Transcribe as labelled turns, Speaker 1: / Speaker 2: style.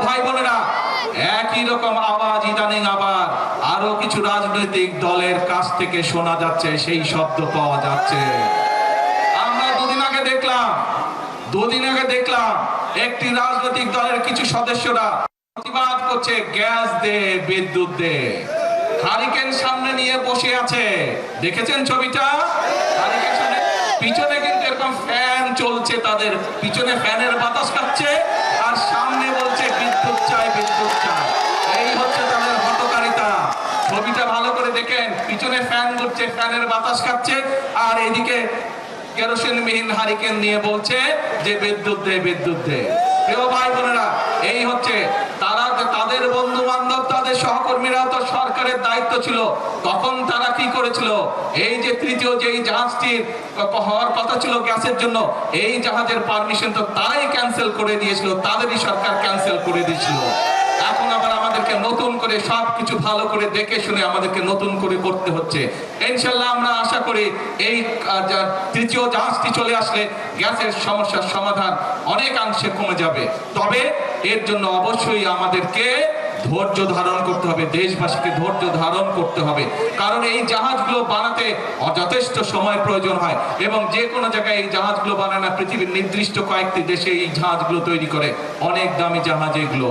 Speaker 1: ভাই বোনেরা, একই রকম আওয়াজ ইদানিং আবার আরো কিছু রাজনৈতিক দলের কাছ থেকে শোনা যাচ্ছে, সেই শব্দ পাওয়া যাচ্ছে। আমরা দুদিন আগে দেখলাম একটি রাজনৈতিক দলের কিছু সদস্যরা প্রতিবাদ করছে, গ্যাস দে, বিদ্যুৎ দে। হারিকেন সামনে নিয়ে বসে আছে, দেখেছেন ছবিটা? হারিকেন সামনে, পিছনে কিন্তু এরকম ফ্যান চলছে, তাদের পিছনে ফ্যানের বাতাস খাচ্ছে, আর সামনে বলছে বিদ্যুৎ চাই, বিদ্যুৎ চাই। এই হচ্ছে তাদের হঠকারিতা। ছবিটা ভালো করে দেখেন, পিছনে ফ্যান ঘুরছে, ফ্যানের বাতাস খাচ্ছে, আর এদিকে কেরোসিনবিহীন হারিকেন নিয়ে বলছে যে বিদ্যুৎ দে, বিদ্যুৎ দে। প্রিয় ভাই বোনেরা, এই হচ্ছে তারা, তাদের বন্ধু বান্ধব, তাদের সহকর্মীরা তো সরকারের দায়িত্ব ছিল, তখন তারা কি করেছিল? এই যে তৃতীয় যে জাহাজটির হওয়ার কথা ছিল গ্যাসের জন্য, এই জাহাজের পারমিশন তো তারাই ক্যান্সেল করে দিয়েছিল, তাদেরই সরকার ক্যান্সেল করে দিয়েছিল। এখন আবার আমাদেরকে নতুন করে সবকিছু ভালো করে দেখে শুনে আমাদেরকে নতুন করে করতে হচ্ছে। ইনশাআল্লাহ আমরা আশা করি এই তৃতীয় জাহাজটি চলে আসলে গ্যাসের সমস্যার সমাধান অনেকাংশে কমে যাবে। তবে এর জন্য অবশ্যই আমাদেরকে ধৈর্য ধারণ করতে হবে, দেশবাসীকে ধৈর্য ধারণ করতে হবে, কারণ এই জাহাজগুলো বানাতে যথেষ্ট সময় প্রয়োজন হয়, এবং যে কোনো জায়গায় এই জাহাজগুলো বানায় না, পৃথিবীর নির্দিষ্ট কয়েকটি দেশে এই জাহাজগুলো তৈরি করে, অনেক দামি জাহাজ এগুলো।